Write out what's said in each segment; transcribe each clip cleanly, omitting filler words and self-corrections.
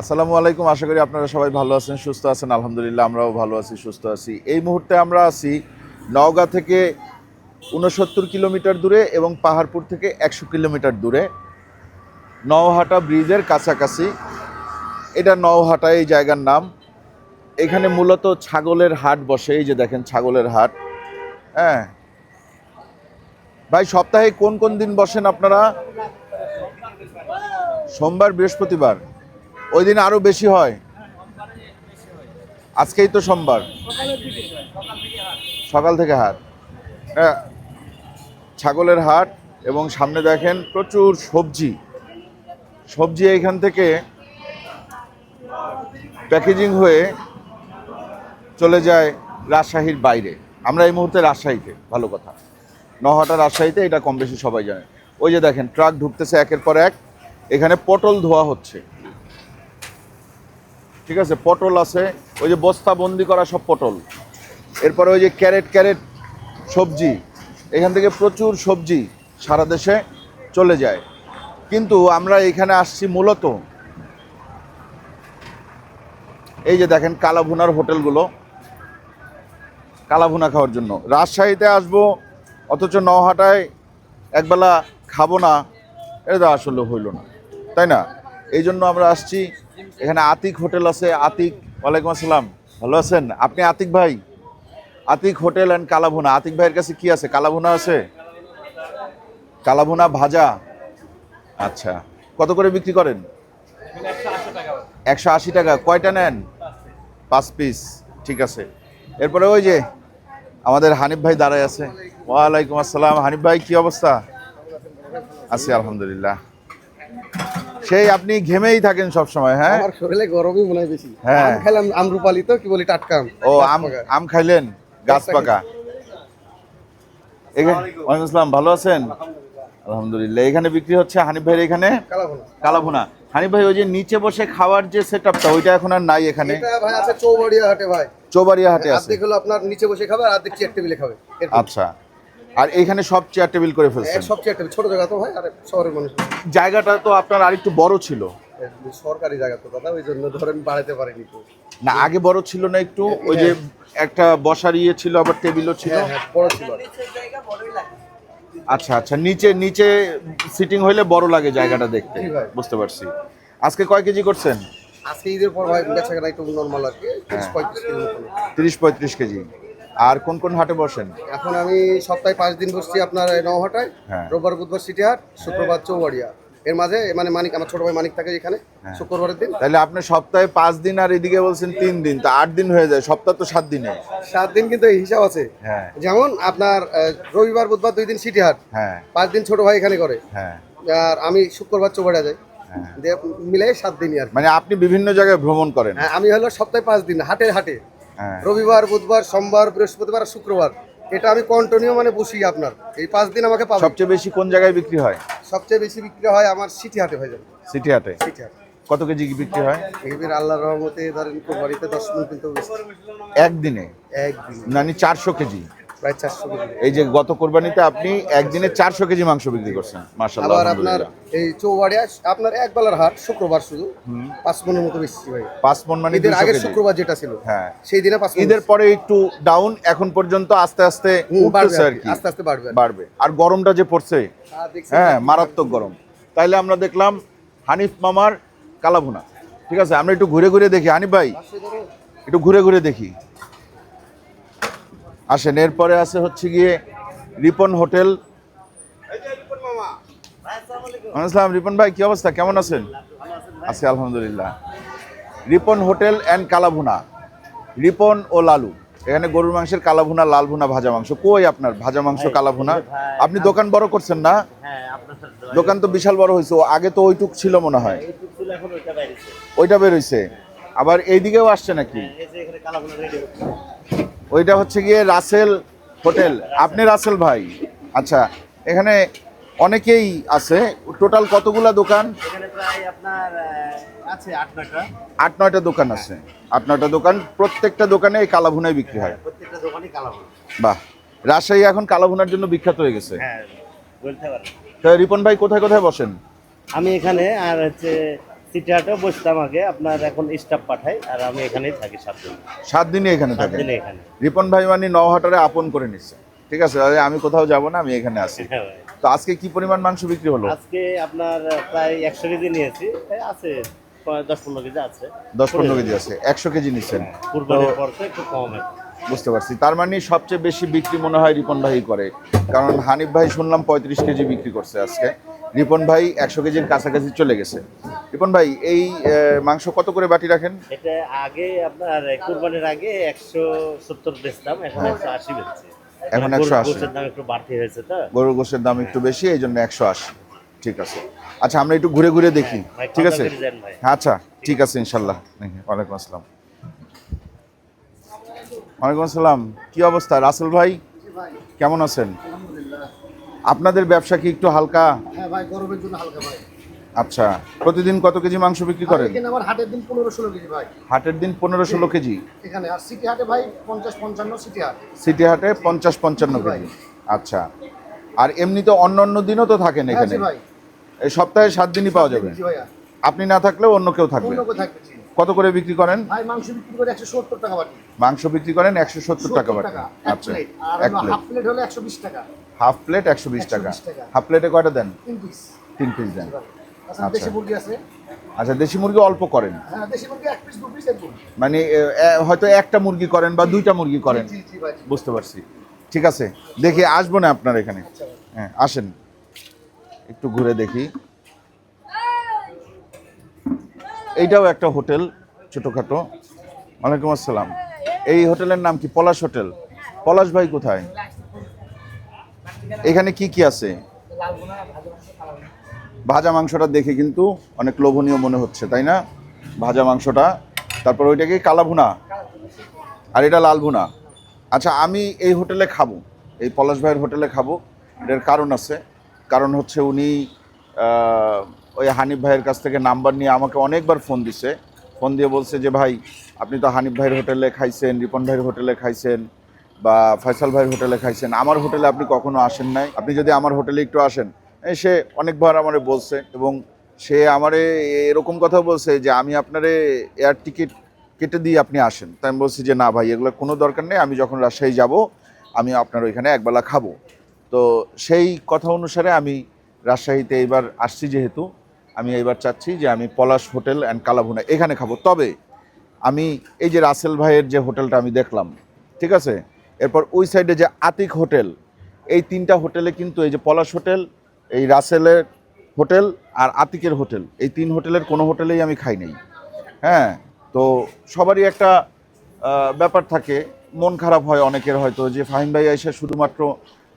আসসালামু আলাইকুম। আশা করি আপনারা সবাই ভালো আছেন, সুস্থ আছেন। আলহামদুলিল্লাহ আমরাও ভালো আছি, সুস্থ আছি। এই মুহূর্তে আমরা আছি নওগাঁ থেকে ৬৯ কিলোমিটার দূরে এবং পাহাড়পুর থেকে ১০০ কিলোমিটার দূরে নওহাটা ব্রিজের কাছাকাছি। এটা নওহাটা এই জায়গার নাম। এখানে মূলত ছাগলের হাট বসে। এই যে দেখেন ছাগলের হাট। হ্যাঁ ভাই, সপ্তাহে কোন কোন দিন বসেন আপনারা? সোমবার, বৃহস্পতিবার। ওই দিন আরো বেশি হয়। আজকেই তো সোমবার, সকাল থেকে হাট। হ্যাঁ, ছাগলের হাট। এবং সামনে দেখেন প্রচুর সবজি। সবজি এইখান থেকে প্যাকেজিং হয়ে চলে যায় রাজশাহীর বাইরে। আমরা এই মুহূর্তে রাজশাহীতে, ভালো কথা। নওহাটা রাজশাহীতে, এটা কম বেশি সবাই জানে। ওই যে দেখেন ট্রাক ঢুকতেছে একের পর এক। এখানে পটল ধোয়া হচ্ছে, ঠিক আছে। পটল আছে, ওই যে বস্তা বন্দি করা সব পটল। এরপরে ওই যে ক্যারেট ক্যারেট সবজি। এখান থেকে প্রচুর সবজি সারা দেশে চলে যায়। কিন্তু আমরা এখানে আসছি মূলত, এই যে দেখেন কালাভুনার হোটেলগুলো, কালাভুনা খাওয়ার জন্য। রাজশাহীতে আসবো অথচ নওহাটায় একবেলা খাবো না, এটা আসলে হইল না, তাই না? এই জন্য আমরা আসছি। এখানে আতিক হোটেল আছে। আতিক, ওয়ালাইকুম আসসালাম, ভালো আছেন আপনি? আতিক ভাই, আতিক হোটেল অ্যান্ড কালাভুনা। আতিক ভাইয়ের কাছে কি আছে? কালাভুনা আছে, কালাভুনা ভাজা। আচ্ছা, কত করে বিক্রি করেন? ১৮০ টাকা। কয়টা নেন? 5 পিস, ঠিক আছে। এরপরে ওই যে আমাদের হানিফ ভাই দাঁড়ায় আছে। ওয়ালাইকুম আসসালাম। হানিফ ভাই, কি অবস্থা? আছি আলহামদুলিল্লাহ। সেই আপনি ঘেমেই থাকেন সব সময়। হ্যাঁ, আমার শরীরে গরমই মনে হয় বেশি। হ্যাঁ। আম খেলাম, আমরুপালি তো কি বলি, টাটকা আম। ও আম খাইলেন, গাছ পাকা। ওয়ালাইকুম আসসালাম, ভালো আছেন? আলহামদুলিল্লাহ। এখানে বিক্রি হচ্ছে হানিফ ভাইয়ের এখানে কালাভুনা। কালাভুনা। হানিফ ভাই, ওই যে নিচে বসে খাওয়ার যে সেটআপটা, ওইটা এখন আর নাই এখানে। এটা ভাই আছে চৌবাড়িয়া হাটে ভাই। চৌবাড়িয়া হাটে আছে। অর্ধেক হলো আপনার নিচে বসে খাবে আর অর্ধেক চেয়ার টেবিলে খাবে। এরকম। আচ্ছা, আর এইখানে সব চেয়ার টেবিল করে ফেলছেন? সব চেয়ার টেবিল, ছোট জায়গা তো ভাই, আর শহরের মানুষ। জায়গাটা তো আপনার আরেকটু বড় ছিল। সরকারি জায়গা তো দাদা, ওই জন্য ধরেন বাড়াতে পারিনি তো। না, আগে বড় ছিল না একটু? ওই যে একটা বসার ইয়ে ছিল, আবার টেবিলও ছিল। হ্যাঁ হ্যাঁ, বড় ছিল। আচ্ছা আচ্ছা, নিচে নিচে সিটিং হইলে বড় লাগে জায়গাটা দেখতে। জি ভাই। বুঝতে পারছি। আজকে কয় কেজি করছেন? আজকে ঈদের পর ভাই বেচা কেনা একটু নর্মাল আর কি, 30-35 কেজি মতো। 30-35 কেজি। আর কোন কোন হাটে বসেন? এখন আমি সপ্তাহে 5 দিন বসছি আপনার নওহাটায়। হ্যাঁ। রোববার বুধবার সিটি হাট, শুক্রবার চৌবাড়িয়া। এর মাঝে মানে মানিক, আমার ছোট ভাই মানিক থাকে এখানে শুক্রবারের দিন। তাহলে আপনি সপ্তাহে 5 দিন আর এদিকে বলছেন 3 দিন, তো 8 দিন হয়ে যায়। সপ্তাহ তো 7 দিনে। 7 দিন কিন্তু এই হিসাব আছে। হ্যাঁ যেমন আপনার রবিবার বুধবার 2 দিন সিটি হাট, হ্যাঁ 5 দিন ছোট ভাই এখানে করে, হ্যাঁ আর আমি শুক্রবার চৌবাড়িয়া যাই। হ্যাঁ। দিয়ে মিলে 7 দিনই আর কি। মানে আপনি বিভিন্ন জায়গায় ভ্রমণ করেন? হ্যাঁ, আমি হলো সপ্তাহে 5 দিন হাটে হাটে, হ্যাঁ। রবিবার বুধবার সোমবার বৃহস্পতিবার আর শুক্রবার। এটা আমি কন্টিনিউ মানে বসি আপনার এই 5 দিন আমাকে পাবেন। সবচেয়ে বেশি কোন জায়গায় বিক্রি হয়? সবচেয়ে বেশি বিক্রি হয় আমার সিটি হাটে ভাই। সিটি হাটে। সিটি হাট কত কেজি বিক্রি হয়? এবার আল্লাহর রহমতে ধরেন কোরবানিতে 10 মণ কিন্তু একদিনে? একদিন মানে 400 কেজি? প্রায় 400 কেজি। এই যে গত কোরবানিতে আপনি একদিনে 400 কেজি মাংস বিক্রি করছেন, মাশাআল্লাহ। আবার আপনার এই চৌবাড়িয়া আপনার এক বেলার হাট শুক্রবার শুধু 5 মণের মতো বেশি ভাই। 5 মণ মানে ঈদের 200 আগের কেজি। শুক্রবার যেটা ছিল, হ্যাঁ, সেই দিনে 5 মণ। ঈদের পরে একটু ডাউন, এখন পর্যন্ত আস্তে আস্তে উঠতেছে আর কি। আস্তে আস্তে বাড়বে। বাড়বে। আর গরমটা যে পড়ছে, দেখছি হ্যাঁ মারাত্মক গরম। তাইলে আমরা দেখলাম হানিফ মামার কালাভুনা। ঠিক আছে, আমরা একটু ঘুরে ঘুরে দেখি। হানিফ ভাই, একটু ঘুরে ঘুরে দেখি, আসেন। এরপরে আছে হচ্ছে গিয়ে রিপন হোটেল। আসসালাম রিপন ভাই, কি অবস্থা, কেমন আছেন? আছি আলহামদুলিল্লাহ। রিপন হোটেল অ্যান্ড কালাভুনা। রিপন ও লালু, এখানে গরুর মাংসের কালাভুনা, লাল ভুনা, ভাজা মাংস। কই আপনার ভাজা মাংস, কালাভুনা? আপনি দোকান বড় করছেন না? দোকান তো বিশাল বড় হয়েছে। আগে তো ওইটুক ছিল মনে হয়। ওইটা বের হইছে। আবার এইদিকেও আসছে নাকি? ওইটা হচ্ছে গিয়ে রাসেল হোটেল। আপনি রাসেল ভাই? আচ্ছা, এখানে অনেকেই আছে। টোটাল কতগুলা দোকান? এখানে প্রায় আপনার আছে 8-9টা। 8-9টা দোকান আছে। 8-9টা দোকান, প্রত্যেকটা দোকানে এই কালাভুনাই বিক্রি হয়। প্রত্যেকটা দোকানই কালাভুনা। বাহ, রাজশাহী এখন কালাভুনার জন্য বিখ্যাত হয়ে গেছে। হ্যাঁ, বলতে পারেন। তো রিপন ভাই কোথায় কোথায় বসেন? আমি এখানে আর হচ্ছে সিটি হাটেও বসতাম আগে, আপনার এখন স্টাফ পাঠাই আর আমি এখানেই থাকি 7 দিন। 7 দিনই এখানে 7 থাকেন? দিনে এখানে। রিপন ভাই মানে নওহাটারে আপন করে নিচ্ছে, ঠিক আছে, আরে আমি কোথাও যাব না, আমি এখানে আছি। হ্যাঁ ভাই। তো আজকে কি পরিমাণ মাংস বিক্রি হলো? আজকে আপনার প্রায় 100 কেজি নিয়েছি, তাই আছে 10-15 কেজি আছে। 10-15 কেজি আছে, 100 কেজি নিচ্ছেন। কুরবানির পর তো একটু কম আছে। বুঝতে পারছি, তার মানে সবচেয়ে বেশি বিক্রি মনে হয় রিপন ভাই করে, কারণ হানিফ ভাই শুনলাম 35 কেজি বিক্রি করছে আজকে, রিপন ভাই 100 কেজির কাছাকাছি চলে গেছে। রিপন ভাই এই মাংস কত করে বাটি রাখেন? এটা আগে আপনার কুরবানির আগে 170 বেচতাম, এখন 180 বেচছি। এখন 180। গোশের দাম একটু বাড়তি হয়েছে তো। গরুর গোশের দাম একটু বেশি, এই জন্য 180। ঠিক আছে, আচ্ছা আমরা একটু ঘুরে ঘুরে দেখি, ভাই, ঠিক আছে? খাওয়া দাওয়া করে যান ভাই। আচ্ছা ঠিক আছে ইনশাল্লাহ। ওয়ালাইকুম আসসালাম। ওয়ালাইকুম আসসালাম, কি অবস্থা রাসেল ভাই, কেমন আছেন? আপনাদের ব্যবসা কি একটু হালকা? হ্যাঁ ভাই, গরমের জন্য হালকা ভাই। আচ্ছা, প্রতিদিন কত কেজি মাংস বিক্রি করেন? এখানে আমার হাটের দিন 15-16 কেজি ভাই। হাটের দিন 15-16 কেজি? এখানে আর সিটি হাটে ভাই 50-55 সিটি হাট। সিটি হাটে 50-55 কেজি। আচ্ছা, আর এমনি তো অন্য অন্য দিনও তো থাকেন এখানে? জি ভাই, এই সপ্তাহে 7 দিনই পাওয়া যাবে? জি ভাইয়া। আপনি না থাকলেও অন্য কেউ থাকবে? অন্য কোথায় থাকবে? কত করে বিক্রি করেন? ভাই মাংস বিক্রি করে 170 টাকা বাটি। মাংস বিক্রি করেন 170 টাকা বাটি? আচ্ছা, আর এক প্লেট। হাফ প্লেট হলো 120 টাকা। হাফ প্লেট 120 টাকা। 120 টাকা। হাফ প্লেটে কয়টা দেন? 3 পিস। 3 পিস দেন। আচ্ছা, আচ্ছা। দেশি মুরগি আছে? আচ্ছা, দেশি মুরগি অল্প করেন? হ্যাঁ, দেশি মুরগি 1 পিস 2 পিস এরকম। মানে হয়তো একটা মুরগি করেন বা 2টা মুরগি করেন? জি জি ভাই। বুঝতে পারছি, ঠিক আছে, দেখি আসবো না আপনার এখানে। আচ্ছা ভাই। হ্যাঁ আসেন, একটু ঘুরে দেখি। এইটাও একটা হোটেল ছোটখাটো। ওয়ালাইকুম আসসালাম, এই হোটেলের নাম কি? পলাশ হোটেল। পলাশ ভাই কোথায়? এখানে কি কি আছে? ভাজা মাংসটা দেখে কিন্তু অনেক লোভনীয় মনে হচ্ছে, তাই না? ভাজা মাংসটা, তারপর ওইটা কি কালা ভুনা, আর এটা লাল ভুনা। আচ্ছা, আমি এই হোটেলে খাবো, এই পলাশ ভাইয়ের হোটেলে খাবো, এটার কারণ আছে। কারণ হচ্ছে উনি ওই হানিফ ভাইয়ের কাছ থেকে নাম্বার নিয়ে আমাকে অনেকবার ফোন দিছে, ফোন দিয়ে বলছে যে ভাই আপনি তো হানিফ ভাইয়ের হোটেলে খাইছেন, রিপন ভাইয়ের হোটেলে খাইছেন, বা ফয়সাল ভাইয়ের হোটেলে খাইছেন, আমার হোটেলে আপনি কখনো আসেন নাই, আপনি যদি আমার হোটেলে একটু আসেন। সে অনেকবার আমারে বলছে, এবং সে আমারে এরকম কথা বলছে যে আমি আপনারে এয়ার টিকিট কেটে দিয়ে আপনি আসেন। তাই আমি বলছি যে না ভাই, এগুলো কোনো দরকার নেই, আমি যখন রাজশাহী যাব আমি আপনার ওইখানে একবেলা খাবো। তো সেই কথা অনুসারে আমি রাজশাহীতে এইবার আসছি, যেহেতু আমি এইবার চাচ্ছি যে আমি পলাশ হোটেল অ্যান্ড কালাভুনা এখানে খাবো। তবে আমি এই যে রাসেল ভাইয়ের যে হোটেলটা আমি দেখলাম, ঠিক আছে, এরপর ওই সাইডে যে আতিক হোটেল, এই 3টা হোটেলে কিন্তু এই যে পলাশ হোটেল, এই রাসেলের হোটেল আর আতিকের হোটেল, এই 3 হোটেলের কোনো হোটেলেই আমি খাই নাই। হ্যাঁ, তো সবারই একটা ব্যাপার থাকে, মন খারাপ হয় অনেকের হয়তো, যে ফাহিম ভাই এসে শুধুমাত্র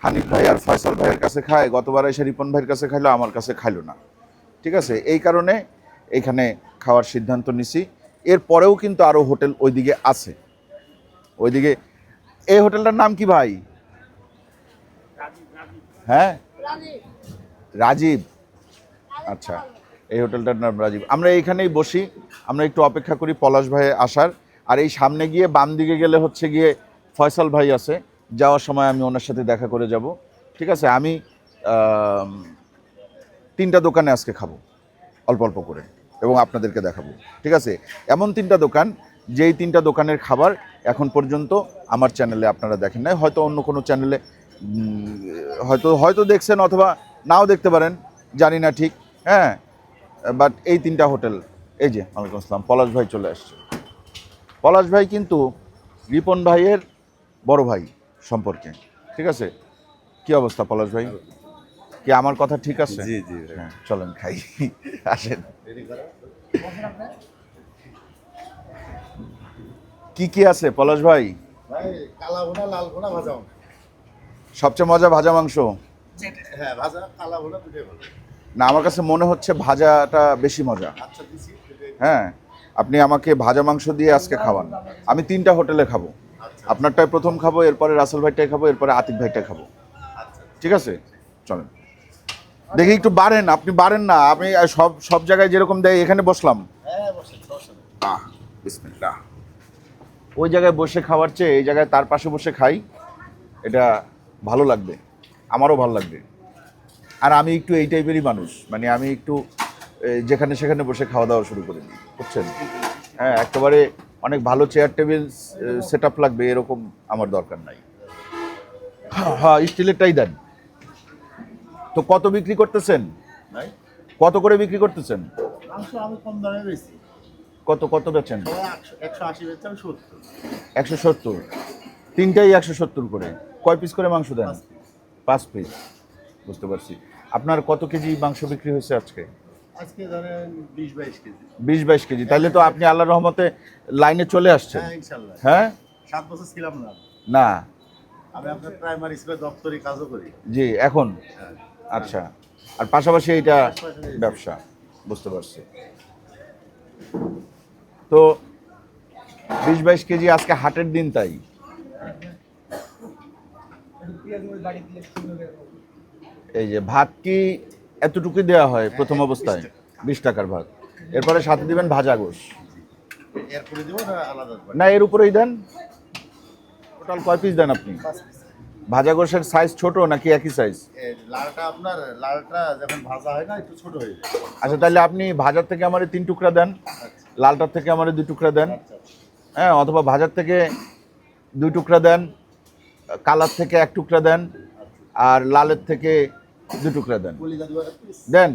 হানিফ ভাই আর ফয়সাল ভাইয়ের কাছে খায়, গতবার এসে রিপন ভাইয়ের কাছে খাইলো, আমার কাছে খাইলো না। ঠিক আছে, এই কারণে এইখানে খাওয়ার সিদ্ধান্ত নিছি। এরপরেও কিন্তু আরও হোটেল ওইদিকে আছে, ওইদিকে। এই হোটেলটার নাম কি ভাই? হ্যাঁ, রাজীব। আচ্ছা, এই হোটেলটার নাম রাজীব। আমরা এইখানেই বসি, আমরা একটু অপেক্ষা করি পলাশ ভাই আসার। আর এই সামনে গিয়ে বাম দিকে গেলে হচ্ছে গিয়ে ফয়সাল ভাই আছে, যাওয়ার সময় আমি ওনার সাথে দেখা করে যাব। ঠিক আছে, আমি 3টা দোকানে আজকে খাবো অল্প অল্প করে, এবং আপনাদেরকে দেখাবো। ঠিক আছে, এমন 3টা দোকান, যেই 3টা দোকানের খাবার এখন পর্যন্ত আমার চ্যানেলে আপনারা দেখেন নাই, হয়তো অন্য কোনো চ্যানেলে হয়তো দেখছেন, অথবা নাও দেখতে পারেন, জানি না ঠিক। হ্যাঁ, বাট এই 3টা হোটেল, এই যে ওয়ালাইকুম আসসালাম, পলাশ ভাই চলে আসছে। পলাশ ভাই কিন্তু রিপন ভাইয়ের বড় ভাই সম্পর্কে। ঠিক আছে, কি অবস্থা পলাশ ভাই, কি আমার কথা ঠিক আছে? জি জি। হ্যাঁ, চলেন খাই, আসেন। কি কি আছে পলাশ ভাই? ভাই কালা ভুনা, লাল ভুনা, ভাজা। সবচেয়ে মজা ভাজা মাংস? হ্যাঁ, ভাজা কালা ভুনা দুটোই ভালো। না, আমার কাছে মনে হচ্ছে ভাজাটা বেশি মজা। আচ্ছা দিছি। হ্যাঁ, আপনি আমাকে ভাজা মাংস দিয়ে আজকে খাওয়ান। আমি 3টা হোটেলে খাবো, আপনারটাই প্রথম খাবো, এরপরে রাসেল ভাইটাই খাবো, এরপরে আতিক ভাইটাই খাবো। ঠিক আছে, চলেন। দেখি একটু বাড়েন, আপনি বাড়েন না, আপনি সব জায়গায় যেরকম দেয় এখানে বসলাম। হ্যাঁ, বসেন বসেন। বিসমিল্লাহ। ওই জায়গায় বসে খাওয়ার চেয়ে এই জায়গায় তার পাশে বসে খাই, এটা ভালো লাগবে, আমারও ভালো লাগবে। আর আমি একটু এই টাইপেরই মানুষ, মানে আমি একটু যেখানে সেখানে বসে খাওয়া দাওয়া শুরু করে দিই, বুঝছেন? হ্যাঁ, একেবারে অনেক ভালো চেয়ার টেবিল সেট আপ লাগবে এরকম আমার দরকার নাই। হ্যাঁ, স্টিলেরটাই দেন। তো কত বিক্রি করতেছেন? কত করে বিক্রি করতেছেন? মাংস আমি কম দামে বেশি, কত কত বেচেন? 180 বেচছি, আমি 70। 170, তিনটাই 170 করে। কয় পিস করে মাংস দেন? 5 পিস। বুঝতে পারছি। আপনার কত কেজি মাংস বিক্রি হয়েছে আজকে? আজকে ধরেন 20-22 কেজি। 20-22 কেজি। তাহলে তো আপনি আল্লাহর রহমতে লাইনে চলে আসছেন। হ্যাঁ, ইনশাল্লাহ। হ্যাঁ, 7 বছর ছিলাম না, না আমি আপনার প্রাইমারি স্কুলে দপ্তরি কাজও করি। জি, এখন হ্যাঁ। আচ্ছা। আর পাশাপাশি এইটা ব্যবসা, বুঝতে পারছি। তো 20-22 কেজি আজকে হাটের দিন, তাই এই যে ভাত কি এতটুকু দেওয়া হয় প্রথম অবস্থায়? 20 টাকার ভাত, এরপরে সাথে দিবেন ভাজা গোশ। এরপরে দিব না আলাদা? না, এর উপরেই দেন। টোটাল কয় পিস দেন আপনি? 5 পিস। ভাজা গোশের সাইজ ছোট নাকি একই সাইজ? লালটা আপনার লালটা যখন ভাজা হয় না একটু ছোট হয়ে যায়। আচ্ছা, তাহলে আপনি ভাজার থেকে আমারে 3 টুকরা দেন, লালটার থেকে আমারে 2 টুকরা দেন। হ্যাঁ, অথবা ভাজার থেকে 2 টুকরা দেন, কালার থেকে 1 টুকরা দেন, আর লালের থেকে 2 টুকরা দেন। কলিজা দিবার পিস। দেন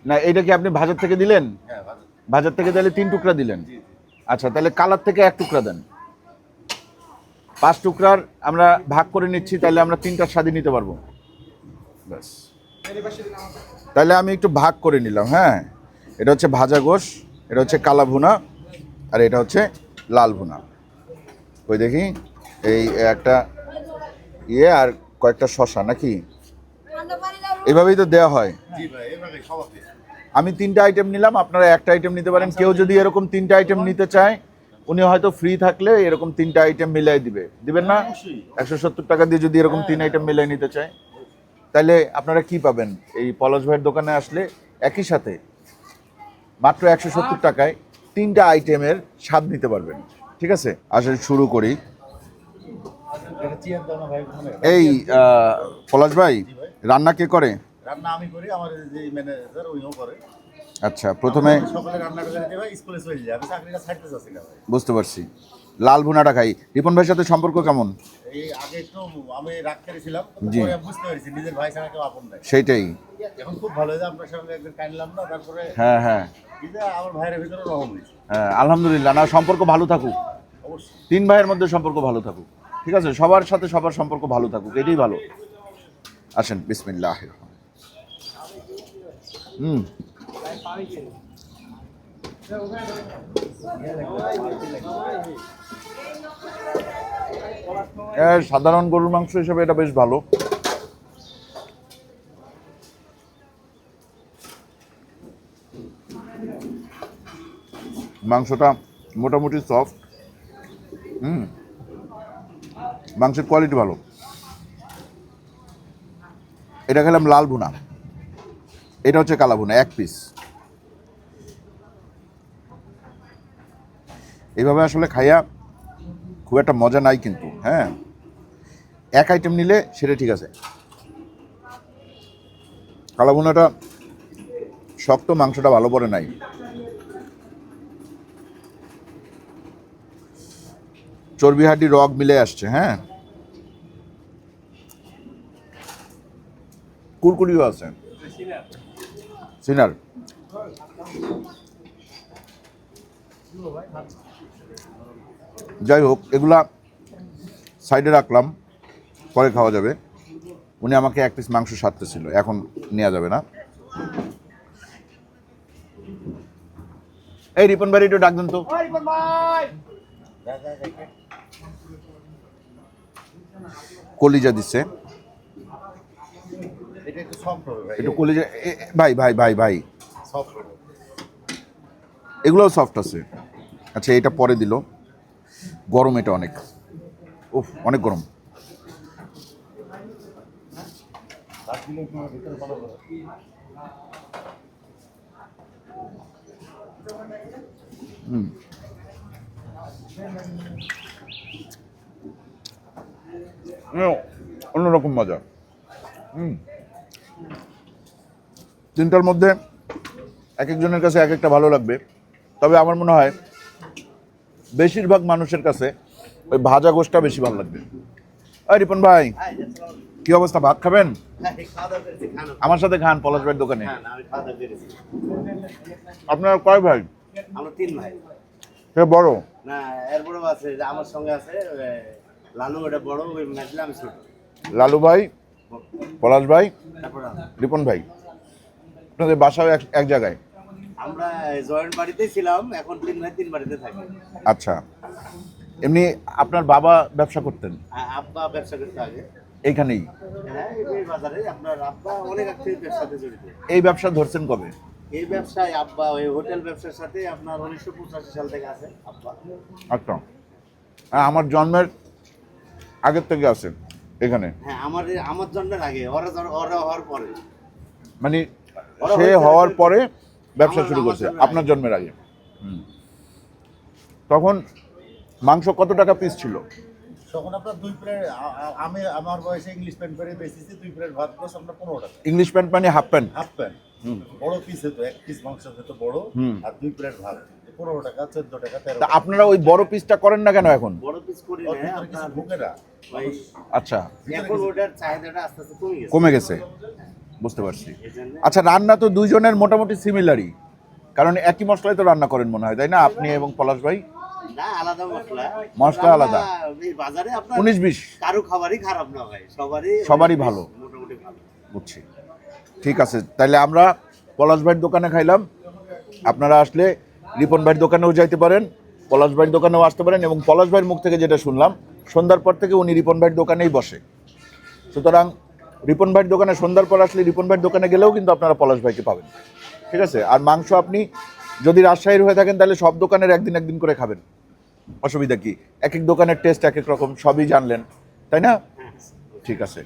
না, এইটা কি আপনি ভাজার থেকে দিলেন? হ্যাঁ, ভাজা। ভাজার থেকে তাহলে 3 টুকরা দিলেন। জি জি। আচ্ছা, তাহলে কালার থেকে 1 টুকরা দেন। 5 টুকরার আমরা ভাগ করে নিচ্ছি, তাহলে আমরা 3টার স্বাদই নিতে পারবো। ব্যাস, তাহলে আমি একটু ভাগ করে নিলাম। হ্যাঁ, এটা হচ্ছে ভাজা গোশ, এটা হচ্ছে কালা ভুনা, আর এটা হচ্ছে লাল ভুনা। ওই দেখি, এই একটা আর কয়েকটা শশা নাকি, এভাবেই তো দেওয়া হয়। জি ভাই, এভাবে সবাই। আমি 3টা আইটেম নিলাম, আপনারা একটা আইটেম নিতে পারেন। কেউ যদি এরকম 3টা আইটেম নিতে চায়, উনি হয়তো ফ্রি থাকলে এরকম 3টা আইটেম মিলাই দিবেন না? 170 টাকা দিয়ে যদি এরকম 3 আইটেম মিলাই নিতে চায়, তাহলে আপনারা কি পাবেন? এই পলাশ ভাইয়ের দোকানে আসলে একই সাথে মাত্র 170 টাকায় 3টা আইটেমের স্বাদ নিতে পারবেন। ঠিক আছে, আসলে শুরু করি। এটা চেয়ার দাও না ভাই ওখানে। এই পলাশ ভাই, রান্না কে করে? রান্না আমি করি, আমার যে ম্যানেজার ওইও করে। আচ্ছা, প্রথমে সকালে রান্নাটা করে দেবে, স্কুলে চলে যায়। আমি চাকরিটা ছাড়তে চাচ্ছি না ভাই। বুঝতে পারছি। লাল ভুনাটা খাই। রিপন ভাইয়ের সাথে সম্পর্ক কেমন? এই আগে একটু আমি রাগ করেছিলাম, জি। পরে বুঝতে পেরেছি নিজের ভাই ছাড়া কেউ আপন নাই। সেইটাই। এখন খুব ভালো হয়েছে, আপনার সঙ্গে একদিন কাইনলাম না, তারপরে হ্যাঁ হ্যাঁ এই যে আমার ভাইয়ের ভিতরে রহম হয়েছে। হ্যাঁ, আলহামদুলিল্লাহ। না, সম্পর্ক ভালো থাকুক, অবশ্যই। 3 ভাইয়ের মধ্যে সম্পর্ক ভালো থাকুক। ঠিক আছে, সবার সাথে সবার সম্পর্ক ভালো থাকুক, এটাই ভালো। আসেন, বিসমিল্লাহ। হুম, সাধারণ গরুর মাংস হিসেবে এটা বেশ ভালো। মাংসটা মোটামুটি সফট। মাংসের কোয়ালিটি ভালো। এটা খেলাম লাল ভুনা, এটা হচ্ছে কালা ভুনা, 1 পিস। এইভাবে আসলে খাইয়া খুব একটা মজা নাই কিন্তু। হ্যাঁ, এক আইটেম নিলে সেটা ঠিক আছে। কালা ভুনাটা শক্ত, মাংসটা ভালো পড়ে নাই। চর্বি হাড্ডি রগ মিলে আসছে। হ্যাঁ, কুরকুরিও আছে, সিনার। যাই হোক, এগুলা সাইডে রাখলাম, পরে খাওয়া যাবে। উনি আমাকে 1 পিস মাংস সারতেছিল, এখন নেওয়া যাবে না। এই রিপন ভাই, একটু ডাক দেন তো। কলিজা দিচ্ছে, এটা একটু সফট হবে ভাই। একটু কলিজা। ভাই ভাই ভাই ভাই, সফট হবে। এগুলোও সফট আছে। আচ্ছা, এটা পরে দিল। গরম এটা অনেক, উফ, অনেক গরম। অন্যরকম মজা। তিনটার মধ্যে এক একজনের কাছে এক একটা ভালো লাগবে, তবে আমার মনে হয় বেশিরভাগ মানুষের কাছে ওই ভাজা গোশটা বেশি ভালো লাগবে। এই রিপন ভাই, কি অবস্থা, ভাত খাবেন? আমার সাথে খান পলাশ ভাইয়ের দোকানে। আপনার কয় ভাই? আমরা 3 ভাই। সে বড় না, এর বড় আছে, যে আমার সঙ্গে আছে লালু, এটা বড়, ওই মেজলা, আমি ছোট। লালু ভাই, পলাশ ভাই, তারপর রিপন ভাই। আপনাদের বাসাও এক জায়গায়? আমরা জয়েন্ট বাড়িতেই ছিলাম, এখন 3 ভাই 3 বাড়িতে থাকি। আচ্ছা, এমনি আপনার বাবা ব্যবসা করতেন আব্বা ব্যবসা করতে আগে এইখানেই? হ্যাঁ, এই বাজারে আপনার আব্বা অনেক আগ থেকে ব্যবসাতে জড়িত। এই ব্যবসা ধরছেন কবে? এই ব্যবসায় আব্বা ওই হোটেল ব্যবসার সাথে আপনার 1985 সাল থেকে আছে আব্বা। আচ্ছা, হ্যাঁ, আমার জন্মের আগের থেকে আছে এখানে। হ্যাঁ, আমার জন্মের আগে, ওরা হওয়ার পরে, মানে ওরা সে হয়েছে হওয়ার পরে ব্যবসা আমার শুরু করছে জন্মের আপনার জন্মের আগে। তখন মাংস কত টাকা পিস ছিল? তখন আপনার 2 প্লেট, আমি আমার বয়সে ইংলিশ প্যান্ট করে বেশিছি 2 প্লেট ভাত প্লাস আপনার 15 টাকা। ইংলিশ প্যান্ট মানে হাফ প্যান্ট? হাফ প্যান্ট বড় পিস হতো, 1 পিস মাংস হতো বড়, আর 2 প্লেট ভাত 15 টাকা, 14 টাকা, 13 তা টাকা। আপনারা ওই বড় পিসটা করেন না কেন এখন? বড় পিস করি ওর না ভিতরে কিছু আপনার, ঢুকে না। ওই আচ্ছা, এখন ওটার চাহিদাটা আস্তে আস্তে কমে গেছে। কমে গেছে, বুঝতে পারছি। এই জন্য আচ্ছা, রান্না তো দুইজনের মোটামুটি সিমিলারই, কারণ একই মশলাই তো রান্না করেন মনে হয়, তাই না? আপনি এবং পলাশ ভাই না, আলাদা মশলা, মশলা আলাদা। এই বাজারে আপনার 19-20 কারো খাবারই খারাপ না ভাই, সবারই ভালো। মোটামুটি ভালো। বুঝছি, ঠিক আছে। তাইলে আমরা পলাশ ভাইয়ের দোকানে খাইলাম, আপনারা আসলে রিপন ভাইয়ের দোকানেও যাইতে পারেন, পলাশ ভাইয়ের দোকানেও আসতে পারেন, এবং পলাশ ভাইয়ের মুখ থেকে যেটা শুনলাম, সন্ধ্যার পর থেকে উনি রিপন ভাইয়ের দোকানেই বসে। সুতরাং রিপন ভাইয়ের দোকানে সন্ধ্যার পর আসলে রিপন ভাইয়ের দোকানে গেলেও কিন্তু আপনারা পলাশ ভাইকে পাবেন, ঠিক আছে? আর মাংস আপনি যদি রাজশাহীর হয়ে থাকেন তাহলে সব দোকানের একদিন একদিন করে খাবেন, অসুবিধা কি? এক এক দোকানের টেস্ট এক এক রকম, সবই জানলেন, তাই না? ঠিক আছে,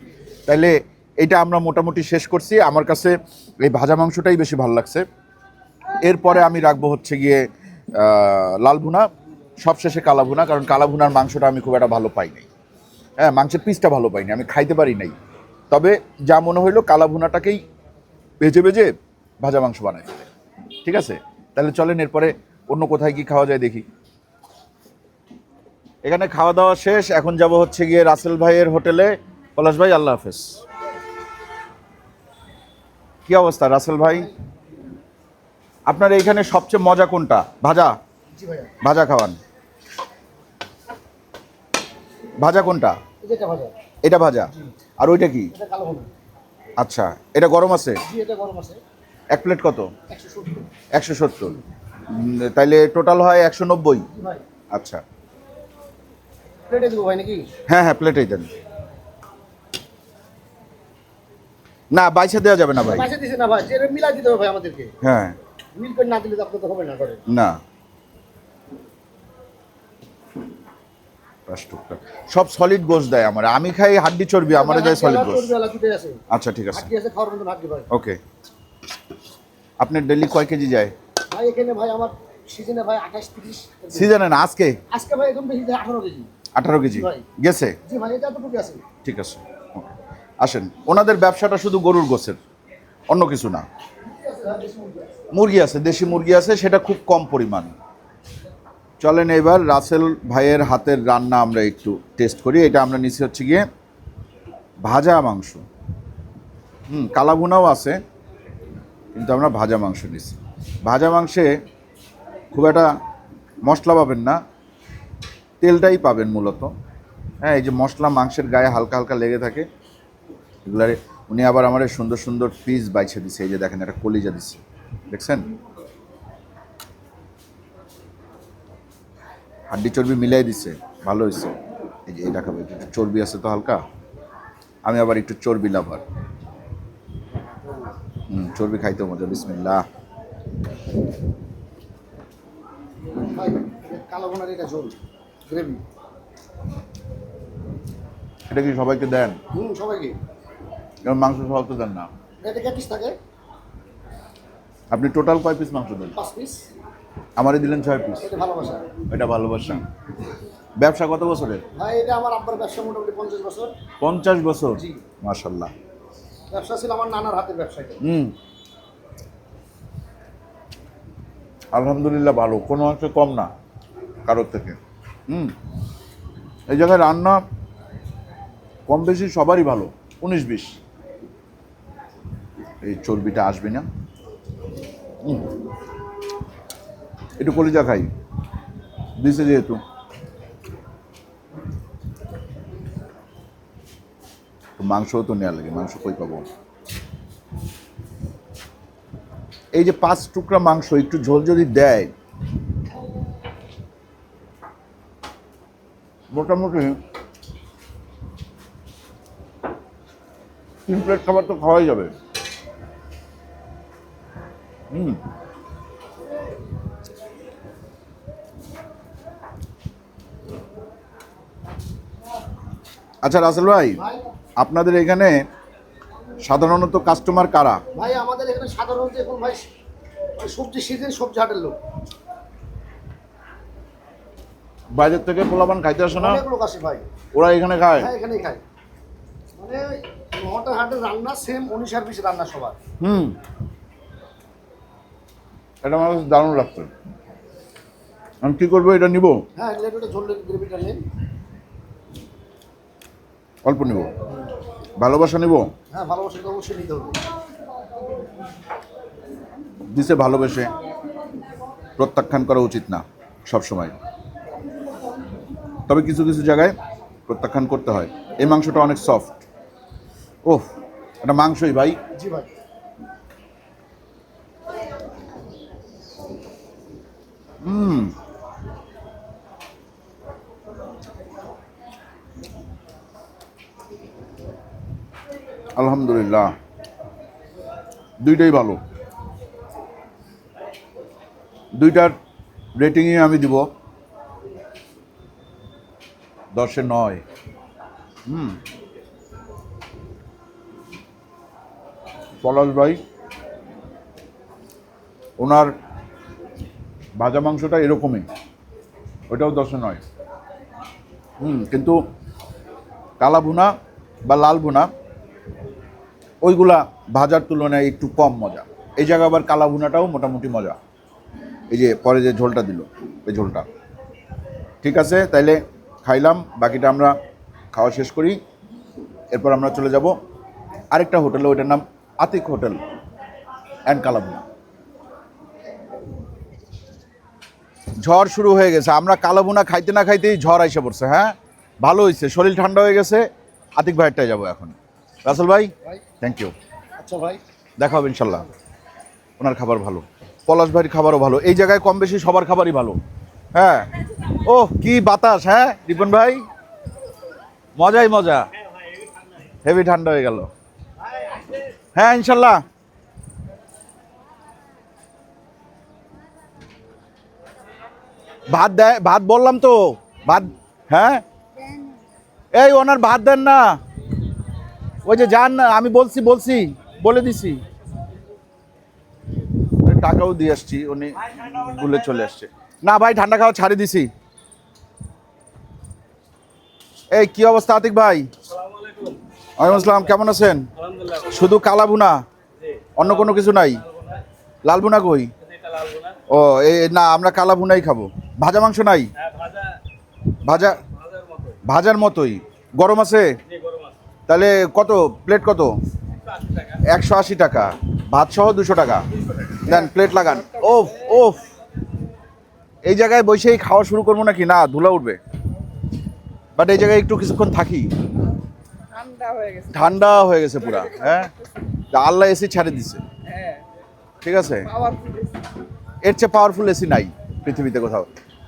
তাইলে এটা আমরা মোটামুটি শেষ করছি। আমার কাছে এই ভাজা মাংসটাই বেশি ভালো লাগছে। এরপরে আমি রাখবো হচ্ছে গিয়ে লাল ভুনা, সবশেষে কালা ভুনা, কারণ কালা ভুনার মাংসটা আমি খুব একটা ভালো পাই নাই। হ্যাঁ, মাংসের পিসটা ভালো পাইনি, আমি খাইতে পারি নাই। তবে যা মনে হইলো কালা ভুনাটাকেই ভেজে ভেজে ভাজা মাংস বানাই ফেলে। ঠিক আছে, তাহলে চলেন এরপরে অন্য কোথায় কি খাওয়া যায় দেখি। এখানে খাওয়া দাওয়া শেষ, এখন যাব হচ্ছে গিয়ে রাসেল ভাইয়ের হোটেলে। পলাশ ভাই, আল্লাহ হাফেজ। কি অবস্থা রাসেল ভাই? আপনার এইখানে সবচেয়ে মজা কোনটা? ভাজা? জি ভাইয়া, ভাজা খাওয়ান। ভাজা কোনটা? এটা ভাজা, এটা ভাজা, আর ওইটা কি? এটা কালো ভুনা। আচ্ছা, এটা গরম আছে? জি, এটা গরম আছে, এক প্লেট কত? 170। 170। তাইলে টোটাল হয় 190। জি ভাই, আচ্ছা, প্লেটে দিব ভাই নাকি? হ্যাঁ হ্যাঁ, প্লেটেই দেন। না, বাইসা দেওয়া যাবে না ভাই। পয়সা দিছে না ভাই, যে মিলাই দিতে হবে ভাই আমাদেরকে। হ্যাঁ, মিল করে না দিলে তো আপনাদের হবে না করে। না, পাঁচ টুকরা। সব সলিড গোশ দেয় আমার, আমি খাই হাড্ডি চর্বি, আমারে দেয় সলিড গোশ। চর্বিওয়ালা দুটোই আছে। আচ্ছা, ঠিক আছে, হাড্ডি আছে, খাওয়ার মতন হাড্ডি ভাই। ওকে। আপনার ডেলি কয় কেজি যায়? ভাই এখানে ভাই আমার সিজনে ভাই 28-30। সিজনে না, আজকে আজকে ভাই একদম বেশি যায় 18 কেজি। 18 কেজি ভাই। গেছে। জি ভাই, এটা তো টুকি আছে। ঠিক আছে, ওকে। আসেন, ওনাদের ব্যবসাটা শুধু গরুর গোছের, অন্য কিছু না। মুরগি আছে, দেশি মুরগি আছে, সেটা খুব কম পরিমাণ। চলেন এবার রাসেল ভাইয়ের হাতের রান্না আমরা একটু টেস্ট করি। এটা আমরা নিচ্ছি হচ্ছে গিয়ে ভাজা মাংস। কালা ভুনাও আছে, কিন্তু আমরা ভাজা মাংস নিচ্ছি। ভাজা মাংসে খুব একটা মশলা পাবেন না, তেলটাই পাবেন মূলত। হ্যাঁ, এই যে মশলা মাংসের গায়ে হালকা হালকা লেগে থাকে, এগুলারে উনি আবার আমার সুন্দর সুন্দর পিস বাইছে দিছে। এই যে দেখেন, একটা কলিজা দিচ্ছে, দেখছেন? হাড্ডি চর্বি মিলাই দিছে, ভালো হয়েছে। এই যে এটা খাবে, একটু চর্বি আছে তো হালকা, আমি আবার একটু চর্বি লাভার। চর্বি খাইতে মজা। বিসমিল্লাহ। ভাই কালো ভুনার এটা ঝোল গ্রেভি। এটা কি সবাইকে দেন? সবাইকে। যেমন মাংস সহ তো দেন না। এটা কে পিস থাকে? আপনি টোটাল কয় পিস মাংস দেন? 5 পিস। আমারই দিলেন 6 পিস। এটা ভালোবাসা। এটা ভালোবাসা। ব্যবসা কত বছরের? ভাই এটা আমার আব্বার ব্যবসা মোটামুটি 50 বছর। 50 বছর? জি। মাশাআল্লাহ। ব্যবসা ছিল আমার নানার হাতের ব্যবসা এটা। আলহামদুলিল্লাহ ভালো, কোনো অংশে কম না কারোর থেকে। এই জায়গায় রান্না কম বেশি সবারই ভালো, 19-20। এই চর্বিটা আসবে না, একটু কলিজা খাই দিছে যেহেতু। মাংসও তো নেওয়া লাগে, মাংস কই পাবো। এই যে 5 টুকরা মাংস একটু ঝোল যদি দেয়, মোটামুটি 3 প্লেট খাবার তো খাওয়াই যাবে। আচ্ছা রাসেল ভাই, আপনাদের এখানে সাধারণত কাস্টমার কারা? ভাই আমাদের এখানে সাধারণত এখন ভাই সবজি সিজন, সবজি হাটের লোক বাইরের থেকে পোলাপান খাইতে আসে না? অনেক লোক আসে ভাই, ওরা এখানে খায়? হ্যাঁ এখানেই খায়। মানে নোয়াটার হাটের রান্না সেম 19-20 রান্না সবার। এটা আমার কাছে দারুণ লাগছে। আমি কি করবো, এটা নিব? হ্যাঁ লেটুটা ঝোল গ্রেভিটা নেন। অল্প নিব, ভালোবাসা নিব। হ্যাঁ ভালোবাসা তো অবশ্যই নিতে হবে। দিছে ভালোবেসে প্রত্যাখ্যান করা উচিত না সব সময়, তবে কিছু কিছু জায়গায় প্রত্যাখ্যান করতে হয়। এই মাংসটা অনেক সফট। ওহ, এটা মাংসই ভাই। জি ভাই। আলহামদুলিল্লাহ, দুইটাই ভালো। দুইটার রেটিংই আমি দিব 10-এ 9। পলাশ ভাই, ওনার ভাজা মাংসটা এরকমই, ওইটাও 10-এ 9। কিন্তু কালা ভুনা বা লাল ভুনা ওইগুলা ভাজার তুলনায় একটু কম মজা। এই জায়গায় আবার কালা ভুনাটাও মোটামুটি মজা। এই যে পরে যে ঝোলটা দিল, এই ঝোলটা ঠিক আছে। তাইলে খাইলাম, বাকিটা আমরা খাওয়া শেষ করি, এরপর আমরা চলে যাব আরেকটা হোটেলে, ওইটার নাম আতিক হোটেল অ্যান্ড কালা ভুনা। ঝড় শুরু হয়ে গেছে, আমরা কালা ভুনা খাইতে না খাইতেই ঝড় আইসা পড়ছে। হ্যাঁ ভালো হয়েছে, শরীর ঠান্ডা হয়ে গেছে। আতিক ভাইয়েরটাই যাবো এখন। রাসেল ভাই, থ্যাংক ইউ। আচ্ছা ভাই, দেখা হবে ইনশাল্লাহ। ওনার খাবার ভালো, পলাশ ভাইয়ের খাবারও ভালো। এই জায়গায় কম বেশি সবার খাবারই ভালো। হ্যাঁ, ও কি বাতাস! হ্যাঁ রিপন ভাই, মজাই মজা, হেভি ঠান্ডা হয়ে গেল। হ্যাঁ ইনশাল্লাহ। ভাত দেয়, ভাত বললাম তো, ভাত। হ্যাঁ এই ওনার ভাত দেন না, ওই যে যান না, আমি বলছি বলে দিছি। টাকাও দিয়ে আসছি, উনি ভুলে চলে আসছে। না ভাই, ঠান্ডা খাওয়া ছাড়ি দিছি। এই কি অবস্থা আতিক ভাই? ওয়ালাইকুম আসসালাম, কেমন আছেন? শুধু কালা ভুনা, অন্য কোনো কিছু নাই? লাল ভুনা কই? ও এই না, আমরা কালা ভুনাই খাবো। ভাজা মাংস নাই? ভাজা, ভাজার মতোই গরম আছে? তাহলে কত প্লেট? কত? 180 টাকা, ভাত সহ 200 টাকা দেন, প্লেট লাগান। ওফ ওফ, এই জায়গায় বসেই খাওয়া শুরু করবো নাকি? না, ধুলা উঠবে। বাট এই জায়গায় একটু কিছুক্ষণ থাকি, ঠান্ডা হয়ে গেছে পুরা। হ্যাঁ, আল্লাহ এসি ছাড়ে দিছে, ঠিক আছে। এর চেয়ে পাওয়ারফুল এসি নাই পৃথিবীতে কোথাও।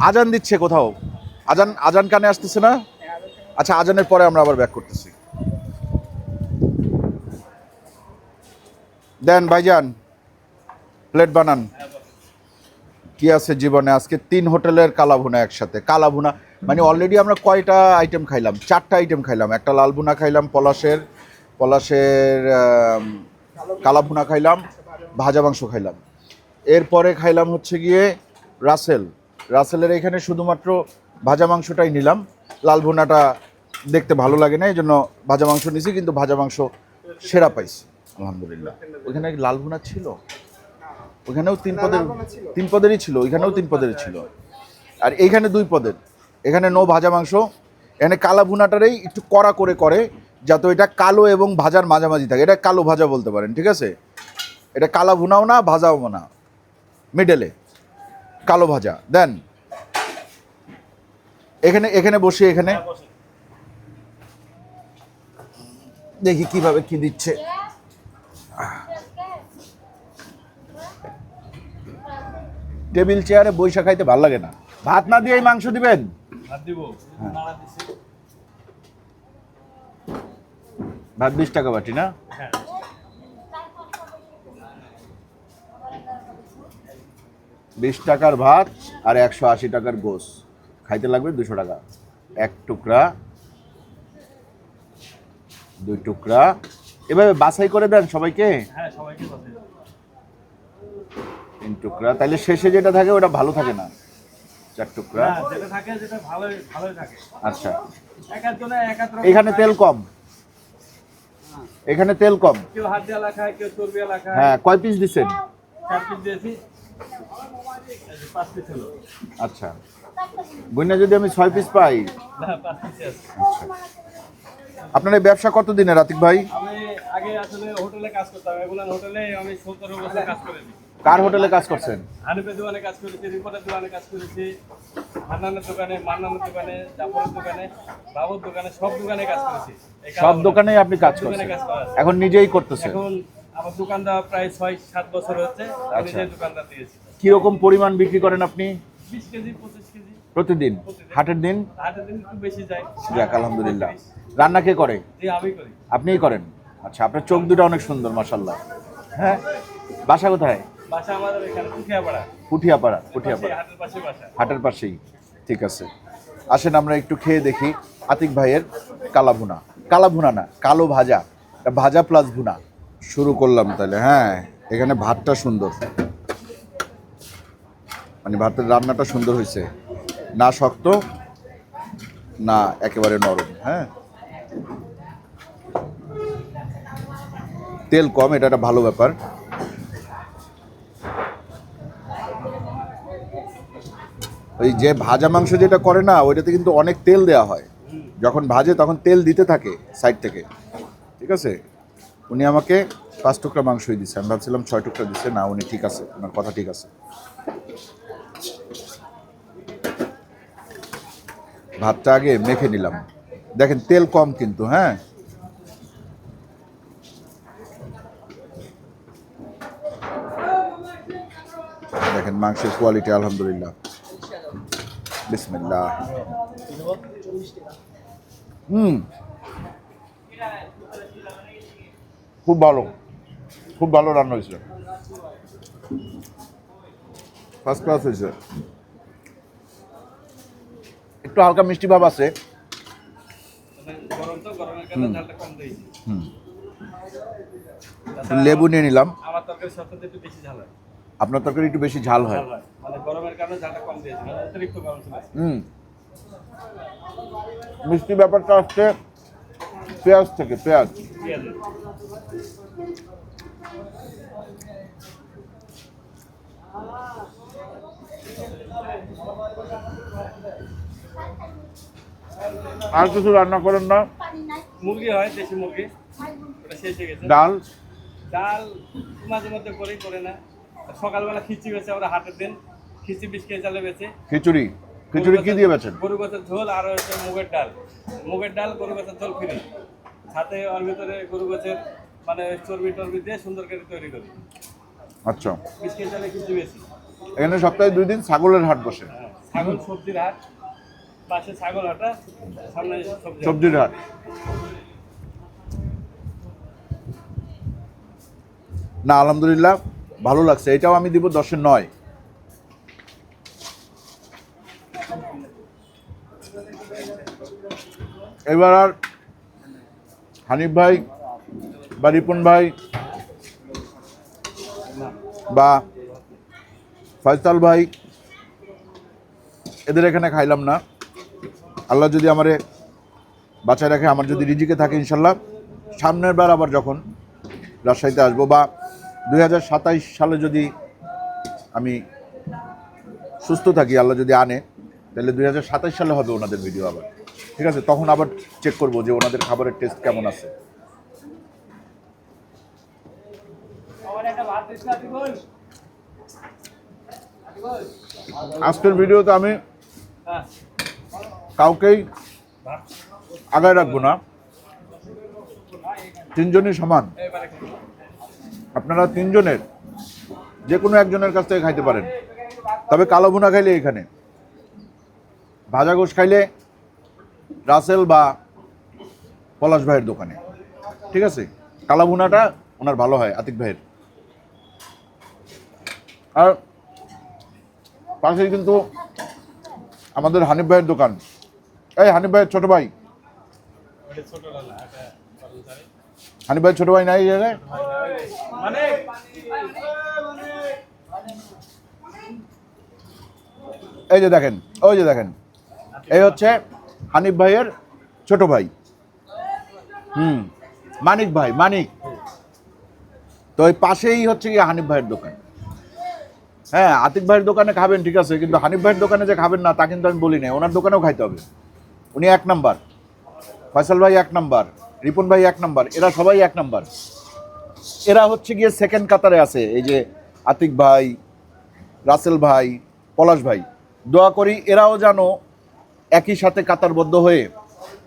আজান দিচ্ছে কোথাও, আজান কানে আসতেছে না? আচ্ছা, আজানের পরে আমরা আবার ব্যাক করতেছি। দেন ভাইজান, প্লেট বানান। কি আছে জীবনে? আজকে 3 হোটেলের কালা ভুনা একসাথে। কালা ভুনা মানে অলরেডি আমরা কয়টা আইটেম খাইলাম? 4টা আইটেম খাইলাম। একটা লাল ভুনা খাইলাম, পলাশের কালা ভুনা খাইলাম, ভাজা মাংস খাইলাম। এরপরে খাইলাম হচ্ছে গিয়ে রাসেলের এখানে শুধুমাত্র ভাজা মাংসটাই নিলাম। লাল ভুনাটা দেখতে ভালো লাগে না, এই জন্য ভাজা মাংস নিছি, কিন্তু ভাজা মাংস সেরা পাইছি আলহামদুলিল্লাহ। ওইখানে লাল ভুনা ছিল? ওখানেও 3 পদেরই ছিল, ওইখানেও 3 পদেরই ছিল, আর এইখানে 2 পদের। এখানে নো ভাজা মাংস। এখানে কালা ভুনাটারেই একটু কড়া করে যাতে এটা কালো এবং ভাজার মাঝামাঝি থাকে। এটা কালো ভাজা বলতে পারেন, ঠিক আছে? এটা কালা ভুনাও না, ভাজাও না, মিডলে কালো ভাজা দেন। এখানে বসে এখানে দেখি কিভাবে কি দিচ্ছে। টেবিল চেয়ারে বৈশা খাইতে ভালো লাগে না। ভাত না দিয়ে মাংস দিবেন? ভাত 20 টাকা বাটি না? হ্যাঁ। 20 টাকার ভাত আর 180 টাকার গোস, খাইতে লাগবে 200 টাকা। 1 টুকরা, 2 টুকরা, এভাবে বাছাই করে দেন সবাইকে। হ্যাঁ, সবাইকে বলে। 3 টুকরা, তাহলে শেষে যেটা থাকে ওটা ভালো থাকে না। 4 টুকরা, যেটা থাকে যেটা ভালোই থাকে। আচ্ছা। একাজনে একাত্র। এখানে তেল কম, এখানে তেল কম। কেউ হাত দিয়ে খায়, কেউ চর্বি খায়। হ্যাঁ, কয় পিস দিচ্ছেন? 4 পিস দিয়েছি। 5 পিস হলো। আচ্ছা, বইনা যদি আমি 6 পিস পাই। না, 5 পিস আছে। আপনার এই ব্যবসা কতদিনের আতিক ভাই? আমি আগে আসলে হোটেলে কাজ করতাম। এগুলান হোটেলে আমি 17 বছর কাজ করেছি। কার হোটেলে কাজ করছেন? হানিফের দোকানে কাজ করেছি, রিপোর্টের দোকানে কাজ করেছি, হান্নানের দোকানে, মান্নানের দোকানে, জাফরের দোকানে, বাবুর দোকানে, সব দোকানে কাজ করেছি। সব দোকানেই আপনি কাজ দোকানে করছেন? কাজ করা আছে। এখন নিজেই করতেছেন? এখন আমার দোকানদার প্রায় 6-7 বছর হচ্ছে। আমি আচ্ছা। নিজে দোকানদার দিয়েছি। কিরকম পরিমাণ বিক্রি করেন আপনি 20 কেজি 25 কেজি প্রতিদিন? হাটের দিন? হাটের দিন একটু বেশি যায়। যাক আলহামদুলিল্লাহ। রান্না কে করে? জি, আমি করি। আপনিই করেন? আচ্ছা, আপনার চোখ দুটো অনেক সুন্দর মাশাআল্লাহ। হ্যাঁ, বাসা কোথায়? বাসা আমাদের এখানে পুঠিয়াপাড়া। পুঠিয়াপাড়া। হাটের পাশে বাসা। হাটের পাশেই, ঠিক আছে। আসেন আমরা একটু খেয়ে দেখি আতিক ভাইয়ের কালা ভুনা। কালা ভুনা না, কালো ভাজা, ভাজা প্লাস ভুনা। শুরু করলাম তাহলে। হ্যাঁ, এখানে ভাতটা সুন্দর, মানে ভাতের রান্নাটা সুন্দর হয়েছে, না শক্ত না একেবারে নরম। হ্যাঁ, তেল কম, এটা একটা ভালো ব্যাপার। ওই যে ভাজা মাংস যেটা করে না, ওইটাতে কিন্তু অনেক তেল দেওয়া হয়। যখন ভাজে তখন তেল দিতে থাকে সাইড থেকে, ঠিক আছে। উনি আমাকে 5 টুকরা মাংসই দিচ্ছে, আমি ভাবছিলাম 6 টুকরা দিচ্ছে। না, উনি ঠিক আছে, ওনার কথা ঠিক আছে। ভাতটা আগে মেখে নিলাম, দেখেন তেল কম কিন্তু। হ্যাঁ, দেখেন মাংসের কোয়ালিটি আলহামদুলিল্লাহ। বিসমিল্লাহ। খুব ভালো, খুব ভালো রান্না হয়েছে, ফার্স্ট ক্লাস হয়েছে। একটু হালকা মিষ্টি ভাব আছে। গরম তো, গরমের কারণে ঝালটা কম দিয়েছি। লেবু নিয়ে নিলাম। আমার তরকারি সবচেয়ে একটু বেশি ঝাল হয়। আপনার তরকারি একটু বেশি ঝাল হয়। মানে গরমের কারণে ঝালটা কম দিয়েছি, মানে অতিরিক্ত গরম ছিল। মিষ্টি ব্যাপারটা আসছে পেঁয়াজ থেকে, পেঁয়াজ। আর কিছু রান্না করেন না? মুরগি হয়, দেশি মুরগি, ওটা শেষ হয়ে গেছে। ডাল? ডাল মাঝে মধ্যে করে না। সকালবেলা খিচুড়ি বেছে, আমরা হাটের দিন খিচুড়ি 20 কেজি চালে বেছে। খিচুড়ি? খিচুড়ি কি দিয়ে বেচেন? গরু গাছের ঝোল আর হচ্ছে মুগের ডাল। মুগের ডাল, গরু গাছের ঝোল ফ্রি, সাথে ওর ভিতরে গরু গাছের মানে চর্বি টর্বি দিয়ে সুন্দর করে তৈরি করি। আচ্ছা, 20 কেজি চালে খিচুড়ি বেশি। এখানে সপ্তাহে 2 দিন ছাগলের হাট বসে। ছাগল সবজির হাট, পাশে ছাগল হাটা, সামনে সবজির হাট। না আলহামদুলিল্লাহ ভালো লাগছে। এটাও আমি দিব 10-এর 9। এবার আর হানিফ ভাই বা রিপন ভাই বা ফয়সাল ভাই এদের এখানে খাইলাম না। আল্লাহ যদি আমারে বাঁচায় রাখে, আমার যদি রিজিকে থাকে ইনশাল্লাহ সামনের বার আবার যখন রাজশাহীতে আসবো বা 2027 সালে যদি আমি সুস্থ থাকি, আল্লাহ যদি আনে, তাহলে 2027 সালে হবে ওনাদের ভিডিও আবার, ঠিক আছে? তখন আবার চেক করবো যে ওনাদের খাবারের টেস্ট কেমন আছে। আজকের ভিডিওতে আমি হ্যাঁ কাউকেই আগায় রাখবো না, তিনজনই সমান। এবারে আপনারা তিনজনের যে কোনো একজনের কাছ থেকে খাইতে পারেন, তবে কালো ভুনা খাইলে এখানে, ভাজা গোশ খাইলে রাসেল বা পলাশ ভাইয়ের দোকানে, ঠিক আছে? কালা ভুনাটা ওনার ভালো হয়, আতিক ভাইয়ের। আর পাশেই কিন্তু আমাদের হানিফ ভাইয়ের দোকান। এই হানিফ ভাইয়ের ছোট ভাই, ছোট না এটা কর্মচারী হানিফ ভাইয়ের ছোট ভাই নাই এই জায়গায়? মানে এই যে দেখেন, ওই যে দেখেন, এই হচ্ছে হানিফ ভাইয়ের ছোট ভাই, মানিক ভাই, মানিক। তো ওই পাশেই হচ্ছে কি হানিফ ভাইয়ের দোকান। হ্যাঁ, আতিক ভাইয়ের দোকানে খাবেন ঠিক আছে, কিন্তু হানিফ ভাইয়ের দোকানে যে খাবেন না তা কিন্তু আমি বলি না, ওনার দোকানেও খাইতে হবে। উনি 1 নাম্বার, ফয়সাল ভাই 1 নাম্বার, রিপন ভাই 1 নাম্বার, এরা সবাই 1 নাম্বার। এরা হচ্ছে গিয়ে সেকেন্ড কাতারে আছে, এই যে আতিক ভাই, রাসেল ভাই, পলাশ ভাই। দোয়া করি এরাও যেন একই সাথে কাতারবদ্ধ হয়ে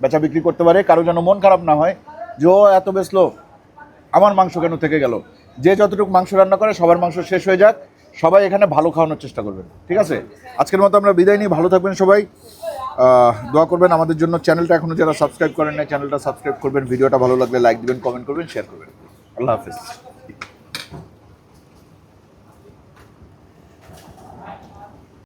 বেচা বিক্রি করতে পারে, কারো যেন মন খারাপ না হয় যে ও এত বেচলো, আমার মাংস কেন থেকে গেল। যে যতটুকু মাংস রান্না করে সবার মাংস শেষ হয়ে যাক, সবাই এখানে ভালো খাওয়ানোর চেষ্টা করবেন, ঠিক আছে? আজকের মতো আমরা বিদায় নিই, ভালো থাকবেন সবাই, দোয়া করবেন আমাদের জন্য। চ্যানেলটা এখনো যারা সাবস্ক্রাইব করেন না, চ্যানেলটা সাবস্ক্রাইব করবেন, ভিডিওটা ভালো লাগলে লাইক দিবেন, কমেন্ট করবেন, শেয়ার করবেন। আল্লাহ হাফেজ।